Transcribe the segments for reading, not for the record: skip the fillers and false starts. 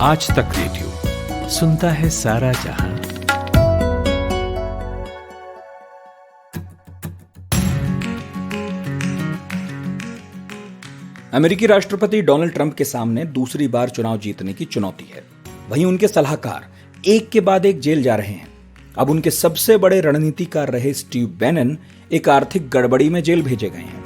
आज तक रेडियो सुनता है सारा जहां। अमेरिकी राष्ट्रपति डोनाल्ड ट्रंप के सामने दूसरी बार चुनाव जीतने की चुनौती है। वहीं उनके सलाहकार एक के बाद एक जेल जा रहे हैं। अब उनके सबसे बड़े रणनीतिकार रहे स्टीव बैनन एक आर्थिक गड़बड़ी में जेल भेजे गए हैं।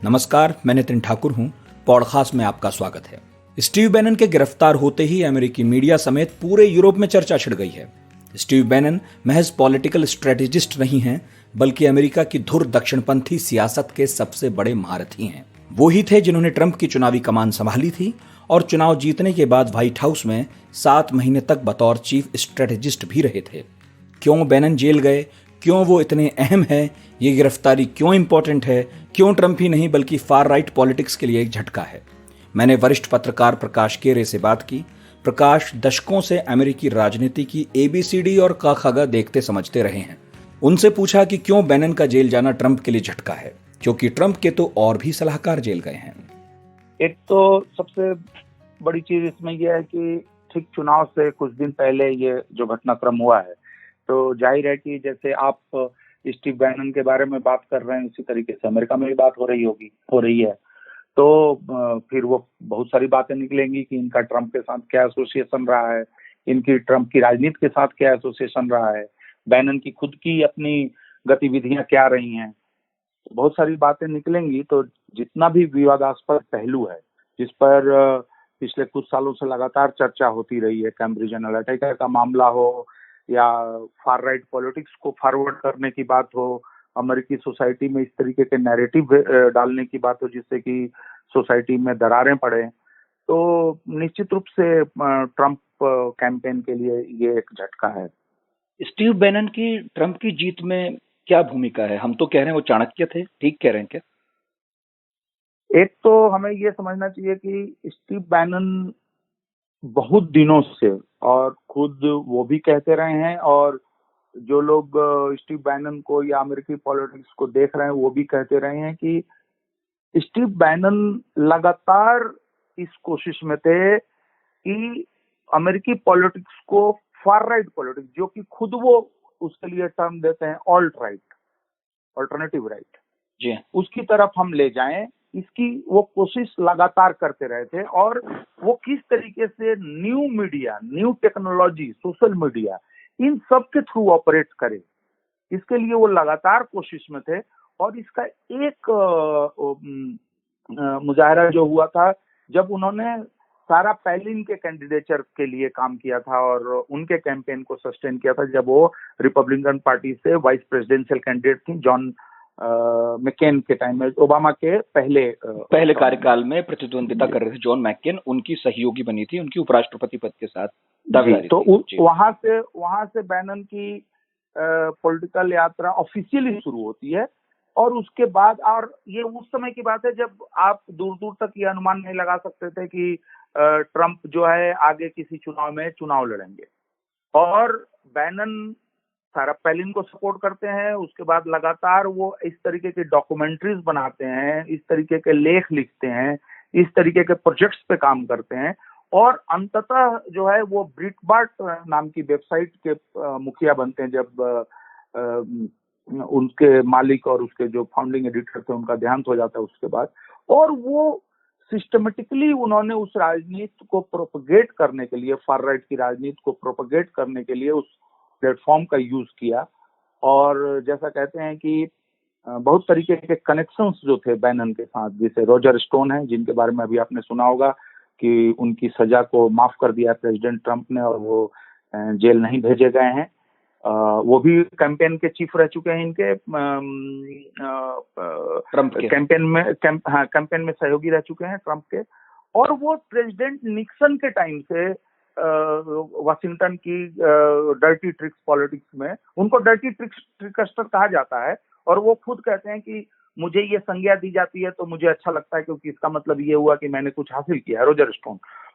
नमस्कार, मैं नितिन ठाकुर हूं। पॉडकास्ट में आपका स्वागत है। स्टीव बैनन के गिरफ्तार होते ही अमेरिकी मीडिया समेत पूरे यूरोप में चर्चा छिड़ गई है। स्टीव बैनन महज पॉलिटिकल स्ट्रेटेजिस्ट नहीं हैं, बल्कि अमेरिका की धुर दक्षिणपंथी सियासत के सबसे बड़े महारथी हैं। वो ही थे जिन्होंने ट्रंप की चुनावी कमान संभाली थी और चुनाव जीतने के बाद व्हाइट हाउस में 7 महीने तक बतौर चीफ स्ट्रेटेजिस्ट भी रहे थे। क्यों बैनन जेल गए, क्यों वो इतने अहम है, ये गिरफ्तारी क्यों इंपॉर्टेंट है, क्यों ट्रंप ही नहीं बल्कि फार राइट पॉलिटिक्स के लिए एक झटका है। मैंने वरिष्ठ पत्रकार प्रकाश केरे से बात की। प्रकाश दशकों से अमेरिकी राजनीति की ABCD और क ख ग देखते समझते रहे हैं। उनसे पूछा कि क्यों बैनन का जेल जाना ट्रंप के लिए झटका है, क्योंकि ट्रंप के तो और भी सलाहकार जेल गए हैं। एक तो सबसे बड़ी चीज इसमें यह है कि ठीक चुनाव से कुछ दिन पहले ये जो घटनाक्रम हुआ है, तो जाहिर है कि जैसे आप स्टीव बैनन के बारे में बात कर रहे हैं, उसी तरीके से अमेरिका में भी बात हो रही है। तो फिर वो बहुत सारी बातें निकलेंगी कि इनका ट्रंप के साथ क्या एसोसिएशन रहा है, इनकी ट्रंप की राजनीति के साथ क्या एसोसिएशन रहा है, बैनन की खुद की अपनी गतिविधियां क्या रही हैं। तो बहुत सारी बातें निकलेंगी। तो जितना भी विवादास्पद पहलू है, जिस पर पिछले कुछ सालों से लगातार चर्चा होती रही है, कैम्ब्रिज एनालिटिका का मामला हो या फार राइट पॉलिटिक्स को फॉरवर्ड करने की बात हो, अमेरिकी सोसाइटी में इस तरीके के नैरेटिव डालने की बात हो जिससे कि सोसाइटी में दरारें पड़े, तो निश्चित रूप से ट्रंप कैंपेन के लिए ये एक झटका है। स्टीव बैनन की ट्रंप की जीत में क्या भूमिका है? हम तो कह रहे हैं वो चाणक्य थे, ठीक कह रहे हैं क्या? एक तो हमें ये समझना चाहिए कि स्टीव बैनन बहुत दिनों से, और खुद वो भी कहते रहे हैं, और जो लोग स्टीव बैनन को या अमेरिकी पॉलिटिक्स को देख रहे हैं वो भी कहते रहे हैं कि स्टीव बैनन लगातार इस कोशिश में थे कि अमेरिकी पॉलिटिक्स को फार राइट पॉलिटिक्स, जो कि खुद वो उसके लिए टर्म देते हैं ऑल्ट राइट, अल्टरनेटिव राइट, जी, उसकी तरफ हम ले जाएं, इसकी वो कोशिश लगातार करते रहे थे। और वो किस तरीके से new media, new technology, social media, इन सब के थ्रू ऑपरेट करे, इसके लिए वो लगातार कोशिश में थे। और इसका एक मुजाहरा जो हुआ था जब उन्होंने सारा पैलिन के कैंडिडेचर के लिए काम किया था और उनके कैंपेन को सस्टेन किया था, जब वो रिपब्लिकन पार्टी से वाइस प्रेसिडेंशियल कैंडिडेट थी, जॉन मैकेन के टाइम में, ओबामा के पहले कार्यकाल में प्रतिद्वंदिता कर रहे थे जॉन मैकेन, उनकी सहयोगी बनी थी, उनकी उपराष्ट्रपति पद के साथ दावेदारी थी। वहां से बैनन की पॉलिटिकल यात्रा ऑफिशियली शुरू होती है। और उसके बाद, और ये उस समय की बात है जब आप दूर दूर तक ये अनुमान नहीं लगा सकते थे कि ट्रंप जो है आगे किसी चुनाव में चुनाव लड़ेंगे। और बैनन सारा पैलिन को सपोर्ट करते हैं। उसके बाद लगातार वो इस तरीके के डॉक्यूमेंट्रीज बनाते हैं, इस तरीके के लेख लिखते हैं, इस तरीके के प्रोजेक्ट्स पे काम करते हैं। और अंततः जो है वो ब्रिटबार्ट नाम की वेबसाइट के मुखिया बनते हैं, जब उनके मालिक और उसके जो फाउंडिंग एडिटर थे उनका देहांत हो जाता है उसके बाद। और वो सिस्टमेटिकली उन्होंने उस राजनीति को प्रोपगेट करने के लिए, फार राइट की राजनीति को प्रोपगेट करने के लिए उस प्लेटफॉर्म का यूज किया। और जैसा कहते हैं कि बहुत तरीके के कनेक्शंस जो थे बैनन के साथ, जैसे रॉजर स्टोन है, जिनके बारे में अभी आपने सुना होगा कि उनकी सजा को माफ कर दिया प्रेसिडेंट ट्रंप ने और वो जेल नहीं भेजे गए हैं। वो भी कैंपेन के चीफ रह चुके हैं, इनके कैंपेन में सहयोगी रह चुके हैं ट्रंप के। और वो प्रेसिडेंट निक्सन के टाइम से वाशिंगटन की डर्टी ट्रिक्स पॉलिटिक्स में, उनको डर्टी ट्रिकस्टर कहा जाता है। और वो खुद कहते हैं कि मुझे ये संज्ञा दी जाती है तो मुझे अच्छा लगता है, क्योंकि इसका मतलब ये हुआ कि मैंने कुछ हासिल किया है।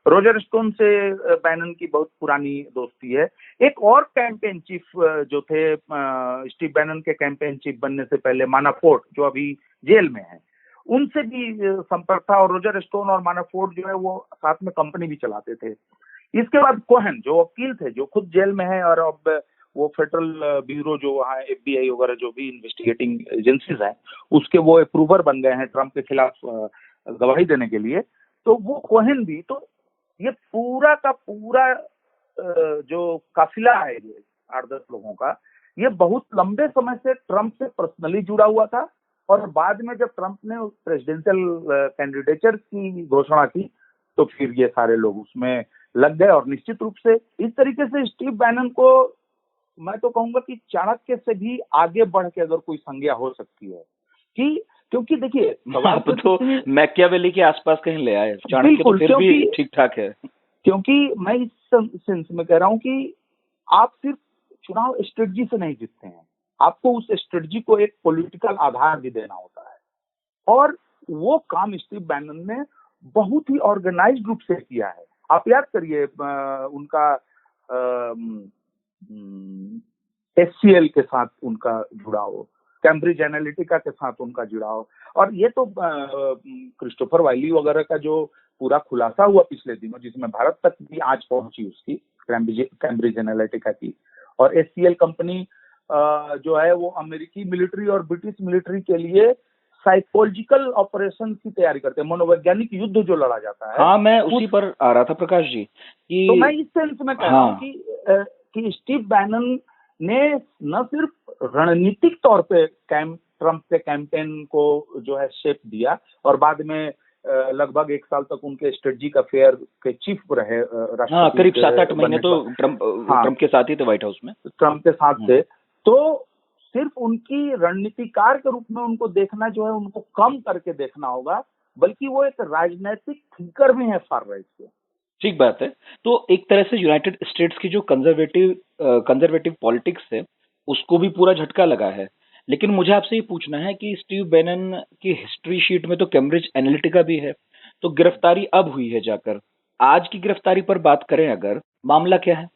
रोजर स्टोन से बैनन की बहुत पुरानी दोस्ती है। एक और कैंपेन चीफ जो थे स्टीव बैनन के कैंपेन चीफ बनने से पहले, मानाफोर्ट, जो अभी जेल में है, उनसे भी संपर्क था, और रोजर स्टोन और मैनाफोर्ट जो है वो साथ में कंपनी भी चलाते थे। इसके बाद कोहेन जो वकील थे, जो खुद जेल में है, और अब वो फेडरल ब्यूरो जो वहाँ FBI वगैरह जो भी इन्वेस्टिगेटिंग एजेंसीज हैं, उसके वो अप्रूवर बन गए हैं ट्रम्प के खिलाफ गवाही देने के लिए। तो वो कोहेन भी, तो ये पूरा का पूरा जो काफिला है, ये 8-10 लोगों का, ये बहुत लंबे समय से ट्रम्प से पर्सनली जुड़ा हुआ था। और बाद में जब ट्रम्प ने प्रेसिडेंशियल कैंडिडेचर की घोषणा की, तो फिर ये सारे लोग उसमें लग गए। और निश्चित रूप से इस तरीके से स्टीव बैनन को मैं तो कहूंगा कि चाणक्य से भी आगे बढ़ के अगर कोई संज्ञा हो सकती है, कि क्योंकि देखिए आप तो मैकियावेली के आसपास कहीं ले आए, चाणक्य तो फिर भी ठीक ठाक है। क्योंकि मैं इस सेंस में कह रहा हूं कि आप सिर्फ चुनाव स्ट्रेटजी से नहीं जीतते हैं, आपको उस स्ट्रेटजी को एक पॉलिटिकल आधार भी देना होता है। और वो काम स्टीव बैनन ने बहुत ही ऑर्गेनाइज्ड रूप से किया है। आप याद करिए उनका HCL के साथ उनका जुड़ाव, कैम्ब्रिज एनालिटिका के साथ उनका जुड़ाव, और ये तो क्रिस्टोफर वाइली वगैरह का जो पूरा खुलासा हुआ पिछले दिनों, जिसमें भारत तक भी आंच पहुंची उसकी, कैम्ब्रिज एनालिटिका की। और HCL कंपनी जो है वो अमेरिकी मिलिट्री और ब्रिटिश मिलिट्री के लिए साइकोलॉजिकल ऑपरेशन की तैयारी करते हैं, मनोवैज्ञानिक युद्ध जो लड़ा जाता है। हाँ, मैं उसी पर आ रहा था प्रकाश जी कि तो मैं इस सेंस में कह रहा हूँ कि स्टीव बैनन ने न सिर्फ रणनीतिक तौर पे ट्रम्प के कैंपेन को जो है शेप दिया, और बाद में लगभग 1 साल तक उनके स्ट्रेटजी अफेयर के चीफ रहे, करीब 7-8 महीने तो ट्रम्प के साथ ही थे व्हाइट हाउस में, ट्रम्प के साथ थे। तो सिर्फ उनकी रणनीतिकार के रूप में उनको देखना जो है, उनको कम करके देखना होगा, बल्कि वो एक राजनीतिक थिंकर भी है फार राइट से। ठीक बात है। तो एक तरह से यूनाइटेड स्टेट्स की जो कंजर्वेटिव पॉलिटिक्स है, उसको भी पूरा झटका लगा है। लेकिन मुझे आपसे ये पूछना है कि स्टीव बैनन की हिस्ट्री शीट में तो कैम्ब्रिज एनालिटिका भी है, तो गिरफ्तारी अब हुई है जाकर। आज की गिरफ्तारी पर बात करें अगर, मामला क्या है?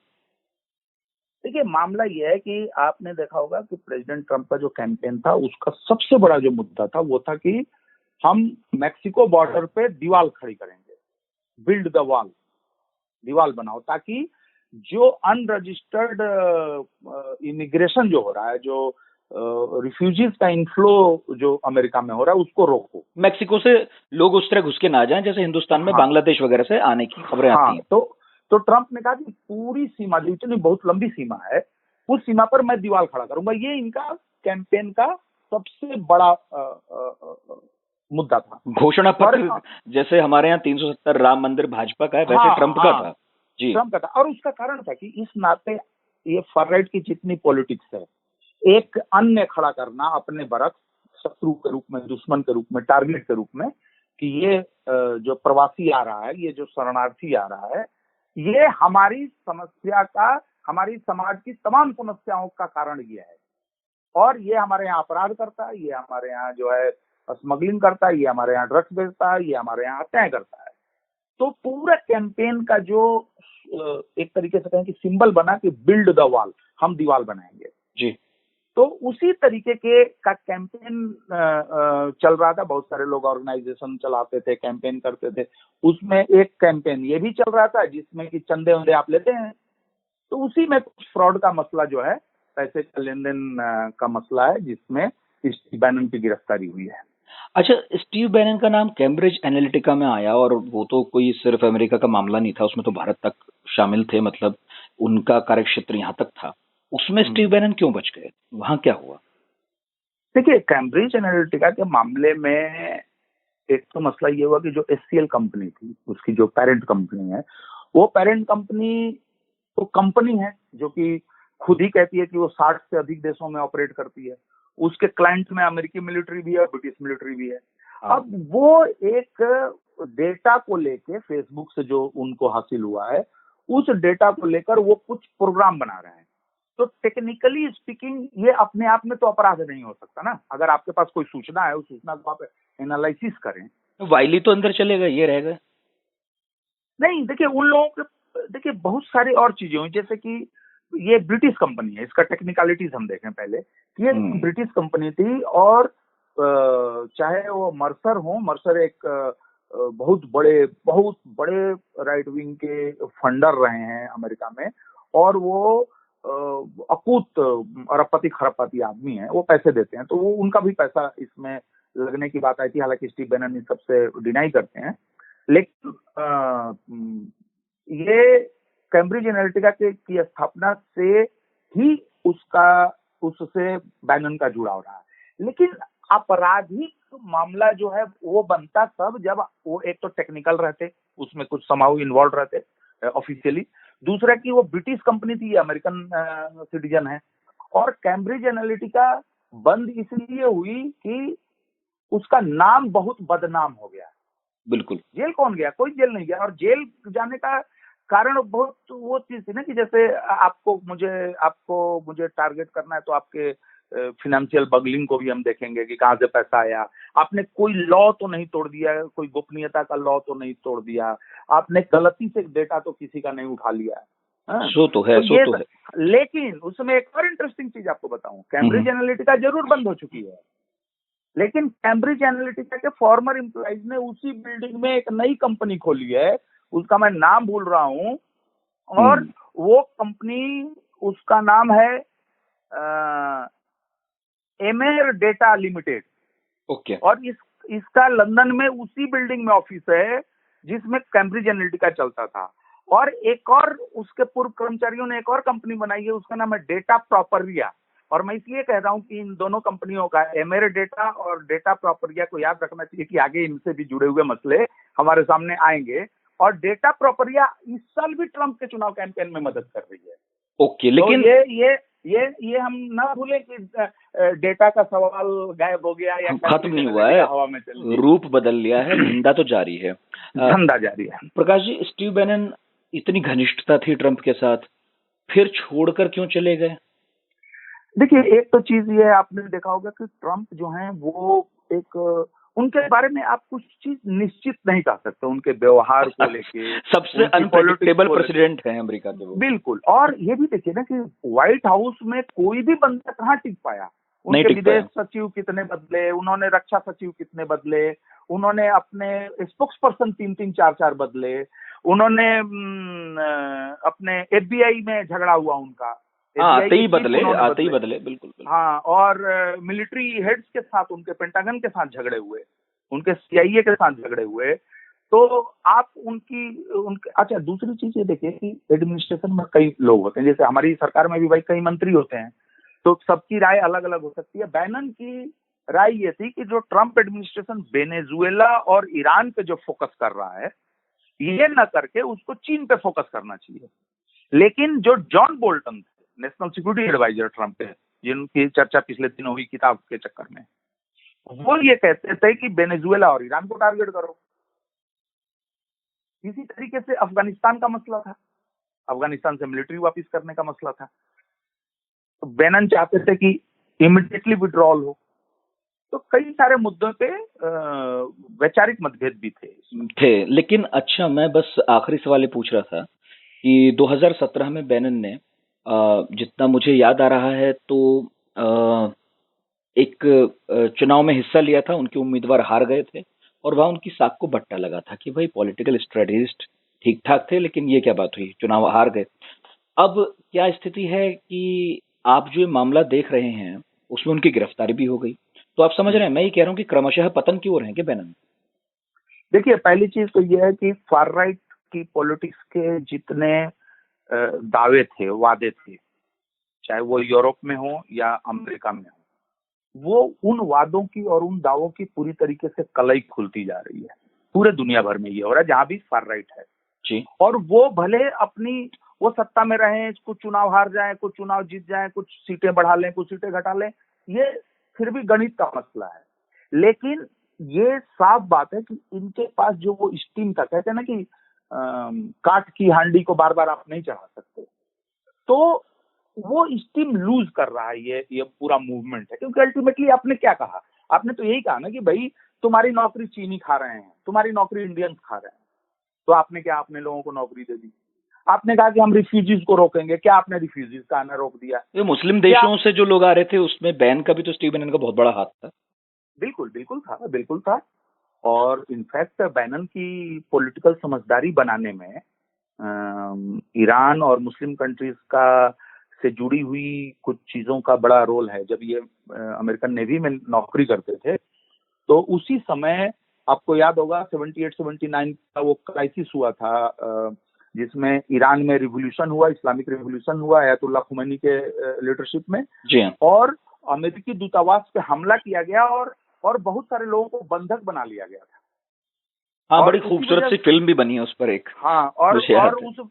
देखिए, मामला यह है कि आपने देखा होगा कि प्रेसिडेंट ट्रम्प का जो कैंपेन था, उसका सबसे बड़ा जो मुद्दा था वो था कि हम मैक्सिको बॉर्डर पे दीवार खड़ी करेंगे, बिल्ड द वॉल, दीवार बनाओ, ताकि जो अनरजिस्टर्ड इमिग्रेशन जो हो रहा है, जो रिफ्यूजीज का इनफ्लो जो अमेरिका में हो रहा है, उसको रोको। मैक्सिको से लोग उस तरह घुस के ना जाएं जैसे हिंदुस्तान में बांग्लादेश वगैरह से आने की खबरें आती हैं। तो ट्रम्प ने कहा कि पूरी सीमा, जो इतनी बहुत लंबी सीमा है, उस सीमा पर मैं दीवार खड़ा करूंगा। ये इनका कैंपेन का सबसे बड़ा मुद्दा था। घोषणा पत्र जैसे हमारे यहाँ 370 राम मंदिर भाजपा का है, वैसे ट्रम्प का था जी। ट्रम्प का था, और उसका कारण था कि इस नाते ये फार राइट की जितनी पॉलिटिक्स है, एक अन्य खड़ा करना अपने बरक, शत्रु के रूप में, दुश्मन के रूप में, टारगेट के रूप में, कि ये जो प्रवासी आ रहा है, ये जो शरणार्थी आ रहा है, ये हमारी समस्या का, हमारी समाज की तमाम समस्याओं का कारण ये है, और ये हमारे यहाँ अपराध करता है, ये हमारे यहाँ जो है स्मगलिंग करता है, ये हमारे यहाँ ड्रग्स बेचता है, ये हमारे यहाँ हत्याएं करता है। तो पूरा कैंपेन का जो एक तरीके से कहें कि सिंबल बना कि बिल्ड द वॉल, हम दीवार बनाएंगे जी। तो उसी तरीके के का कैंपेन चल रहा था। बहुत सारे लोग ऑर्गेनाइजेशन चलाते थे, कैंपेन करते थे। उसमें एक कैंपेन ये भी चल रहा था जिसमें कि चंदे वंदे आप लेते हैं, तो उसी में कुछ फ्रॉड का मसला जो है, पैसे का लेन देन का मसला है, जिसमें स्टीव बैनन की गिरफ्तारी हुई है। अच्छा, स्टीव बैनन का नाम कैम्ब्रिज एनालिटिका में आया, और वो तो कोई सिर्फ अमेरिका का मामला नहीं था, उसमें तो भारत तक शामिल थे, मतलब उनका कार्यक्षेत्र यहाँ तक था। उसमें स्टीव बैनन क्यों बच गए? वहां क्या हुआ? देखिए, कैम्ब्रिज एनालिटिका के मामले में एक तो मसला ये हुआ कि जो HCL कंपनी थी, उसकी जो पेरेंट कंपनी है, वो पेरेंट कंपनी तो कंपनी है जो कि खुद ही कहती है कि वो 60 से अधिक देशों में ऑपरेट करती है। उसके क्लाइंट में अमेरिकी मिलिट्री भी है, ब्रिटिश मिलिट्री भी है। अब वो एक डेटा को लेके, फेसबुक से जो उनको हासिल हुआ है, उस डेटा को लेकर वो कुछ प्रोग्राम बना रहे हैं। तो टेक्निकली स्पीकिंग ये अपने आप में तो अपराध नहीं हो सकता ना। अगर आपके पास कोई सूचना है, उस सूचना को आप एनालिसिस करें। वाइली तो अंदर चले गए, ये रह गए नहीं। देखिए, उन लोगों के, देखिए बहुत सारी और चीजें हुई, जैसे कि ये ब्रिटिश कंपनी है, इसका टेक्निकलिटीज हम देखें पहले। ये ब्रिटिश कंपनी थी, और चाहे वो मर्सर हो, मर्सर एक बहुत बड़े राइट विंग के फंडर रहे हैं अमेरिका में, और वो अकूत अरबपति खरबपति आदमी है, वो पैसे देते हैं, तो वो उनका भी पैसा इसमें लगने की बात आई थी। हालांकि स्टीव बैनन इस सबसे डिनाई करते हैं, लेकिन ये कैम्ब्रिज एनालिटिका की स्थापना से ही उससे बैनन का जुड़ाव रहा है। लेकिन आपराधिक मामला जो है वो बनता तब जब वो एक तो टेक्निकल रहते, उसमें कुछ समाउ इन्वॉल्व रहते ऑफिशियली, दूसरा कि वो ब्रिटिश कंपनी थी, अमेरिकन सिटीजन है, और कैम्ब्रिज एनालिटिका बंद इसलिए हुई कि उसका नाम बहुत बदनाम हो गया। बिल्कुल। जेल कौन गया? कोई जेल नहीं गया। और जेल जाने का कारण बहुत वो चीज थी ना कि जैसे आपको मुझे टारगेट करना है तो आपके फिनेंशियल बगलिंग को भी हम देखेंगे कि कहाँ से पैसा आया, आपने कोई लॉ तो नहीं तोड़ दिया, कोई गोपनीयता का लॉ तो नहीं तोड़ दिया, आपने गलती से डेटा तो किसी का नहीं उठा लिया। सो तो है। लेकिन उसमें एक और इंटरेस्टिंग चीज आपको बताऊं, कैम्ब्रिज एनालिटिका जरूर बंद हो चुकी है, लेकिन कैम्ब्रिज एनालिटिका के फॉर्मर एम्प्लॉइज ने उसी बिल्डिंग में एक नई कंपनी खोली है, उसका मैं नाम भूल रहा हूं, और वो कंपनी, उसका नाम है एमेर डेटा लिमिटेड। ओके। और इसका लंदन में उसी बिल्डिंग में ऑफिस है जिसमें कैम्ब्रिज एनालिटिका चलता था। और एक और उसके पूर्व कर्मचारियों ने एक और कंपनी बनाई है, उसका नाम है डेटा प्रॉपरिया। और मैं इसलिए कह रहा हूं कि इन दोनों कंपनियों का, एमेर डेटा और डेटा प्रॉपरिया को याद रखना चाहिए कि आगे इनसे भी जुड़े हुए मसले हमारे सामने आएंगे। और डेटा प्रॉपरिया इस साल भी ट्रंप के चुनाव कैंपेन में मदद कर रही है। ओके, लेकिन तो ये हम ना भूलें कि डेटा का सवाल गायब हो गया या खत्म नहीं हुआ है, हवा में चल रूप बदल लिया है, धंधा तो जारी है। धंधा जारी है। प्रकाश जी, स्टीव बैनन इतनी घनिष्ठता थी ट्रंप के साथ, फिर छोड़कर क्यों चले गए? देखिए, एक तो चीज ये आपने देखा होगा कि ट्रंप जो हैं वो एक, उनके बारे में आप कुछ चीज निश्चित नहीं कर सकते, उनके व्यवहार को लेके सबसे अनप्रेडिक्टेबल प्रेसिडेंट है अमेरिका के वो। बिल्कुल। और ये भी देखिए ना कि व्हाइट हाउस में कोई भी बंदा कहाँ टिक पाया। उनके विदेश सचिव कितने बदले, उन्होंने रक्षा सचिव कितने बदले, उन्होंने अपने स्पोक्स पर्सन 3-3, 4-4 बदले, उन्होंने अपने FBI में झगड़ा हुआ उनका, आते ही बदले बिल्कुल। हाँ, और मिलिट्री हेड्स के साथ, उनके पेंटागन के साथ झगड़े हुए, उनके CIA के साथ झगड़े हुए। तो आप उनके अच्छा, दूसरी चीज ये देखिए कि एडमिनिस्ट्रेशन में कई लोग होते हैं, जैसे हमारी सरकार में भी भाई कई मंत्री होते हैं, तो सबकी राय अलग अलग हो सकती है। बैनन की राय ये थी कि जो ट्रंप एडमिनिस्ट्रेशन वेनेजुएला और ईरान पे जो फोकस कर रहा है, ये न करके उसको चीन पे फोकस करना चाहिए। लेकिन जो John Bolton, national security adviser Trump के, जिनकी चर्चा पिछले दिनों हुई किताब के चक्कर में, वो ये कहते थे कि वेनेजुएला और ईरान को टारगेट करो। इसी तरीके से अफगानिस्तान का मसला था, अफगानिस्तान से मिलिट्री वापस करने का मसला था, तो बैनन चाहते थे कि इमीडिएटली विड्रॉल हो। तो कई सारे मुद्दों पे वैचारिक मतभेद भी थे। लेकिन अच्छा, मैं बस आखिरी सवाल ये पूछ रहा था कि 2017 में बैनन ने, जितना मुझे याद आ रहा है, तो एक चुनाव में हिस्सा लिया था, उनके उम्मीदवार हार गए थे और वहां उनकी साख को बट्टा लगा था कि भाई पॉलिटिकल स्ट्रेटेजिस्ट ठीक ठाक थे, लेकिन ये क्या बात हुई, चुनाव हार गए। अब क्या स्थिति है कि आप जो मामला देख रहे हैं उसमें उनकी गिरफ्तारी भी हो गई, तो आप समझ रहे हैं, मैं ये कह रहा हूँ कि क्रमशः पतन की ओर हैं क्या बैनन? देखिए, पहली चीज तो ये है कि फार राइट की पॉलिटिक्स के जितने दावे थे, वादे थे, चाहे वो यूरोप में हो या अमेरिका में हो, वो उन वादों की और उन दावों की पूरी तरीके से कलई खुलती जा रही है। पूरे दुनिया भर में ये हो रहा है जहां भी फार राइट है जी। और वो भले वो सत्ता में रहे, कुछ चुनाव हार जाए, कुछ चुनाव जीत जाए, कुछ सीटें बढ़ा लें, कुछ सीटें घटा लें, ये फिर भी गणित का मसला है। लेकिन ये साफ बात है कि इनके पास जो वो स्टीम था, कहते हैं ना कि काठ की हांडी को बार बार आप नहीं चढ़ा सकते, तो वो स्टीम लूज कर रहा है ये पूरा मूवमेंट है। क्योंकि अल्टीमेटली आपने क्या कहा, आपने तो यही कहा ना कि भाई तुम्हारी नौकरी चीनी खा रहे हैं, तुम्हारी नौकरी इंडियंस खा रहे हैं, तो आपने क्या, आपने लोगों को नौकरी दे दी। आपने कहा कि हम रिफ्यूजीज को रोकेंगे, क्या आपने रिफ्यूजीज का आना रोक दिया? ये मुस्लिम देशों से जो लोग आ रहे थे उसमें बैन का भी तो स्टीव बैनन का बहुत बड़ा हाथ था। बिल्कुल, बिल्कुल था। और इनफैक्ट बैनन की पॉलिटिकल समझदारी बनाने में ईरान और मुस्लिम कंट्रीज का से जुड़ी हुई कुछ चीजों का बड़ा रोल है। जब ये अमेरिकन नेवी में नौकरी करते थे, तो उसी समय आपको याद होगा 78-79 का वो क्राइसिस हुआ था, जिसमें ईरान में रिवॉल्यूशन हुआ, इस्लामिक रिवॉल्यूशन हुआ अयतुल्लाह खुमैनी के लीडरशिप में, जी हाँ। और अमेरिकी दूतावास पे हमला किया गया और बहुत सारे लोगों को बंधक बना लिया गया था। हाँ, और बड़ी उसी खूबसूरत वजह सी फिल्म भी बनी है उस पर एक। हाँ, मुझे याद है।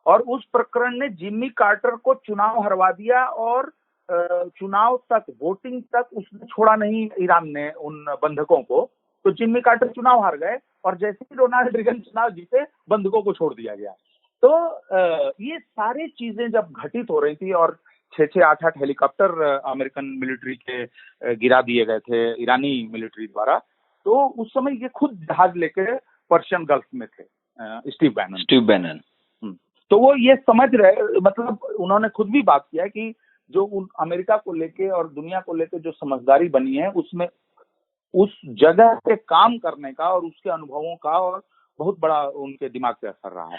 और उस प्रकरण ने जिम्मी कार्टर को चुनाव हरवा दिया, और चुनाव तक, वोटिंग तक उसने छोड़ा नहीं ईरान ने उन बंधकों को। तो जिम्मी कार्टर चुनाव हार गए, और जैसे ही रोनाल्ड रीगन चुनाव जीते, बंधकों को छोड़ दिया गया। तो ये सारी चीजें जब घटित हो रही थी, और 6-8 हेलीकॉप्टर अमेरिकन मिलिट्री के गिरा दिए गए थे ईरानी मिलिट्री द्वारा, तो उस समय ये खुद जहाज लेके पर्शियन गल्फ में थे, स्टीव बैनन। तो वो ये समझ रहे, मतलब उन्होंने खुद भी बात किया कि जो उन अमेरिका को लेके और दुनिया को लेके जो समझदारी बनी है, उसमें उस जगह पे काम करने का और उसके अनुभवों का और बहुत बड़ा उनके दिमाग पे असर रहा है।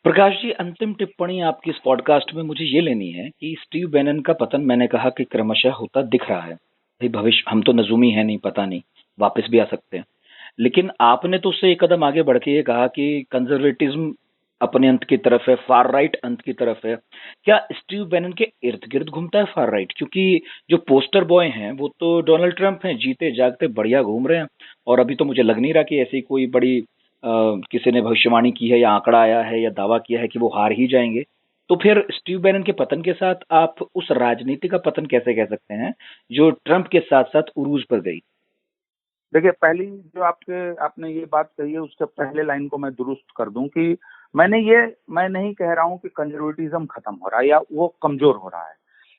प्रकाश जी, अंतिम टिप्पणी आपकी इस पॉडकास्ट में मुझे ये लेनी है कि स्टीव बैनन का पतन, मैंने कहा कि क्रमशः होता दिख रहा है। भाई भविष्य, हम तो नजूमी है नहीं, पता नहीं, वापस भी आ सकते हैं। लेकिन आपने तो उससे एक कदम आगे बढ़ के ये कहा कि कंजर्वेटिज्म अपने अंत की तरफ है, फार राइट अंत की तरफ है। क्या स्टीव बैनन के इर्द गिर्द घूमता है फार राइट? क्योंकि जो पोस्टर बॉय हैं वो तो डोनाल्ड ट्रंप हैं, जीते जागते बढ़िया घूम रहे हैं। और अभी तो मुझे लग नहीं रहा कि ऐसी कोई बड़ी किसी ने भविष्यवाणी की है या आंकड़ा आया है या दावा किया है कि वो हार ही जाएंगे। तो फिर स्टीव बैनन के पतन के साथ आप उस राजनीति का पतन कैसे कह सकते हैं जो ट्रंप के साथ साथ उरूज पर गई? देखिए, पहली जो आपने ये बात कही है, उसके पहले लाइन को मैं दुरुस्त कर दूं कि मैं नहीं कह रहा हूं कि कंजर्वेटिज्म खत्म हो रहा है या वो कमजोर हो रहा है।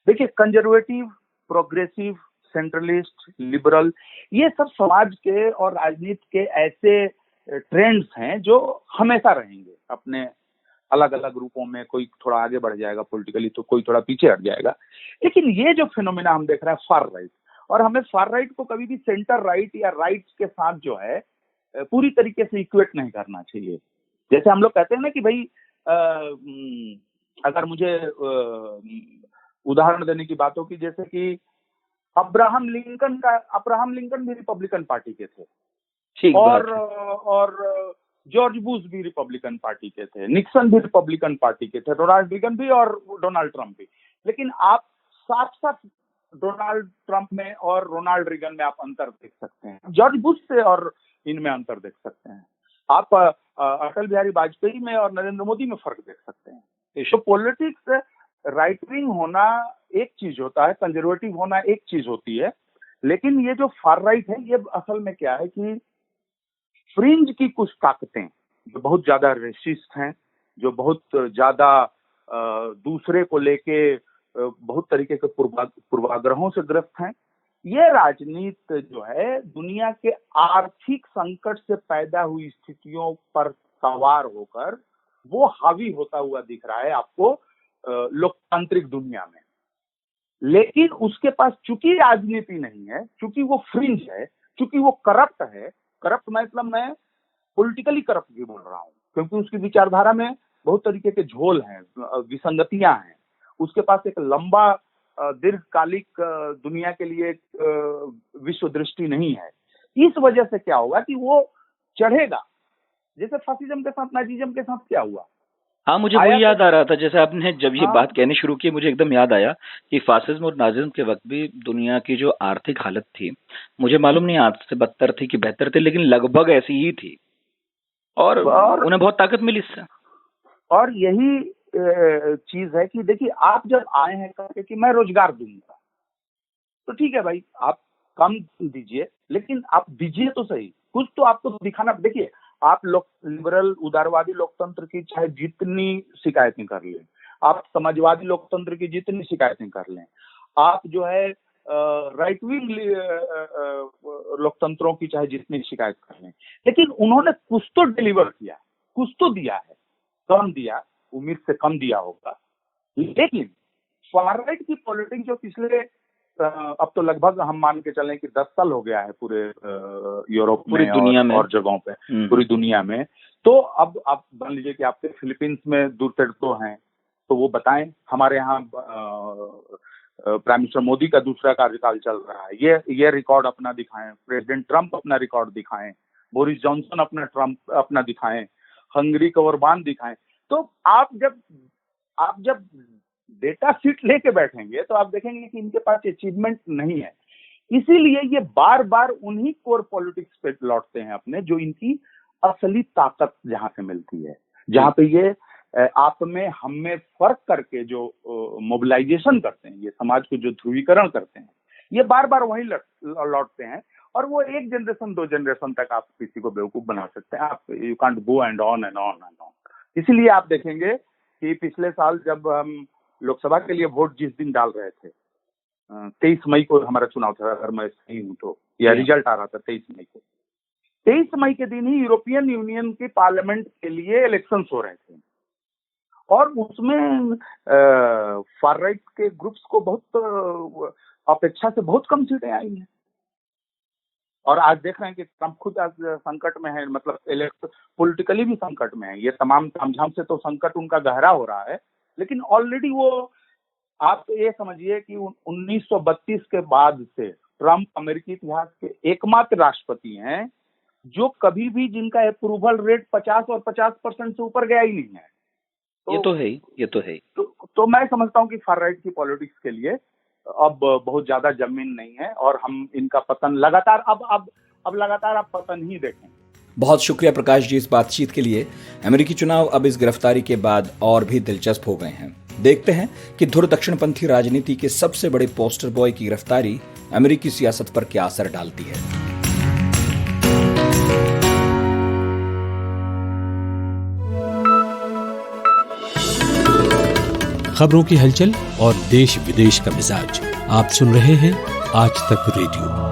देखिए, कंजर्वेटिव, प्रोग्रेसिव, सेंट्रलिस्ट, लिबरल, ये सब समाज के और राजनीति के ऐसे ट्रेंड्स हैं जो हमेशा रहेंगे अपने अलग अलग रूपों में। कोई थोड़ा आगे बढ़ जाएगा पॉलिटिकली, तो कोई थोड़ा पीछे हट जाएगा। लेकिन ये जो फिनोमेना हम देख रहे हैं फार राइट, और हमें फार राइट को कभी भी सेंटर राइट या राइट के साथ जो है पूरी तरीके से इक्वेट नहीं करना चाहिए। जैसे हम लोग कहते हैं ना कि भाई अगर मुझे उदाहरण देने की बात हो कि जैसे कि अब्राहम लिंकन भी रिपब्लिकन पार्टी के थे, ठीक और बात है। और जॉर्ज बुश भी रिपब्लिकन पार्टी के थे, निक्सन भी रिपब्लिकन पार्टी के थे, रोनाल्ड रीगन भी और डोनाल्ड ट्रंप भी। लेकिन आप साफ साफ डोनाल्ड ट्रंप में और रोनाल्ड रीगन में आप अंतर देख सकते हैं, जॉर्ज बुश से और इनमें अंतर देख सकते हैं। आप अटल बिहारी वाजपेयी में और नरेंद्र मोदी में फर्क देख सकते हैं। तो पॉलिटिक्स, राइट विंग होना एक चीज होता है, कंजर्वेटिव होना एक चीज होती है, लेकिन ये जो फार राइट है, ये असल में क्या है कि फ्रिंज की कुछ ताकतें जो बहुत ज्यादा रेसिस्ट हैं, जो बहुत ज्यादा दूसरे को लेके बहुत तरीके के पूर्वाग्रहों से ग्रस्त हैं, ये राजनीति जो है दुनिया के आर्थिक संकट से पैदा हुई स्थितियों पर सवार होकर वो हावी होता हुआ दिख रहा है आपको लोकतांत्रिक दुनिया में। लेकिन उसके पास चूंकि राजनीति नहीं है, चूंकि वो फ्रिंज है, चूंकि वो करप्ट है, करप्ट मतलब मैं पॉलिटिकली करप्ट भी बोल रहा हूँ, क्योंकि उसकी विचारधारा में बहुत तरीके के झोल हैं, विसंगतियां हैं। उसके पास एक लंबा दीर्घकालिक दुनिया के लिए विश्व दृष्टि नहीं है। इस वजह से क्या होगा कि वो चढ़ेगा, जैसे फासिज्म के साथ, नाजीज्म के साथ क्या हुआ। हाँ, मुझे वही याद आ रहा था, जैसे आपने जब ये हाँ, बात कहनी शुरू की, मुझे एकदम याद आया कि फासिज्म और नाजिज्म के वक्त भी दुनिया की जो आर्थिक हालत थी, मुझे मालूम नहीं आज से बदतर थी कि बेहतर थी, लेकिन लगभग ऐसी ही थी, और उन्हें बहुत ताकत मिली इससे। और यही चीज है कि देखिए, आप जब आए हैं करके कि मैं रोजगार दूंगा, तो ठीक है भाई, आप कम दीजिए, लेकिन आप दीजिए तो सही, कुछ तो आपको दिखाना। देखिए, आप लिबरल उदारवादी लोकतंत्र की चाहे जितनी शिकायतें कर लें, आप समाजवादी लोकतंत्र की जितनी शिकायतें कर लें, आप जो है राइट विंग लोकतंत्रों की चाहे जितनी शिकायत कर लें, लेकिन उन्होंने कुछ तो डिलीवर किया, कुछ तो दिया है। कम दिया, उम्मीद से कम दिया होगा, लेकिन फार राइट की पॉलिटिक्स जो पिछले अब तो लगभग हम मान के चलें कि 10 साल हो गया है पूरे यूरोप पूरी में दुनिया में और जगहों पे, पूरी दुनिया में। तो अब आप मान लीजिए कि आपके फिलीपींस में दूरदर्शी हैं, तो वो बताएं। हमारे यहाँ प्राइम मिनिस्टर मोदी का दूसरा कार्यकाल चल रहा है, ये रिकॉर्ड अपना दिखाएं, प्रेसिडेंट ट्रंप अपना रिकॉर्ड दिखाएं, बोरिस जॉनसन अपना दिखाएं, हंगरी का ओरबान दिखाएं। तो आप जब डेटा शीट लेके बैठेंगे तो आप देखेंगे कि इनके पास अचीवमेंट नहीं है। इसीलिए ये बार बार उन्हीं कोर पॉलिटिक्स पे लौटते हैं अपने, जो इनकी असली ताकत जहां से मिलती है, जहां पे ये आप में हम में फर्क करके जो मोबिलाइजेशन करते हैं, ये समाज को जो ध्रुवीकरण करते हैं, ये बार बार वहीं लौटते हैं। और वो एक जनरेशन 2 जनरेशन तक आप किसी को बेवकूफ बना सकते हैं। आप you can't go and on and on and on. इसीलिए आप देखेंगे कि पिछले साल जब हम लोकसभा के लिए वोट जिस दिन डाल रहे थे, 23 मई को हमारा चुनाव था, अगर मैं सही हूं तो, या रिजल्ट आ रहा था 23 मई को। 23 मई के दिन ही यूरोपियन यूनियन के पार्लियामेंट के लिए इलेक्शंस हो रहे थे, और उसमें फार राइट के ग्रुप्स को बहुत अपेक्षा से बहुत कम सीटें आई हैं। और आज देख रहे हैं कि ट्रंप खुद आज संकट में है, मतलब पॉलिटिकली भी संकट में है। ये तमाम तामझाम से तो संकट उनका गहरा हो रहा है, लेकिन ऑलरेडी वो, आप ये समझिए कि 1932 के बाद से ट्रंप अमेरिकी इतिहास के एकमात्र राष्ट्रपति हैं जो कभी भी जिनका अप्रूवल रेट 50 और 50% से ऊपर गया ही नहीं है। ये तो है। तो मैं समझता हूँ कि फार राइट की पॉलिटिक्स के लिए अब बहुत ज्यादा जमीन नहीं है, और हम इनका पतन लगातार अब लगातार आप पतन ही देखें। बहुत शुक्रिया प्रकाश जी इस बातचीत के लिए। अमेरिकी चुनाव अब इस गिरफ्तारी के बाद और भी दिलचस्प हो गए हैं। देखते हैं कि धुर दक्षिणपंथी राजनीति के सबसे बड़े पोस्टर बॉय की गिरफ्तारी अमेरिकी सियासत पर क्या असर डालती है। खबरों की हलचल और देश विदेश का मिजाज आप सुन रहे हैं आज तक रेडियो।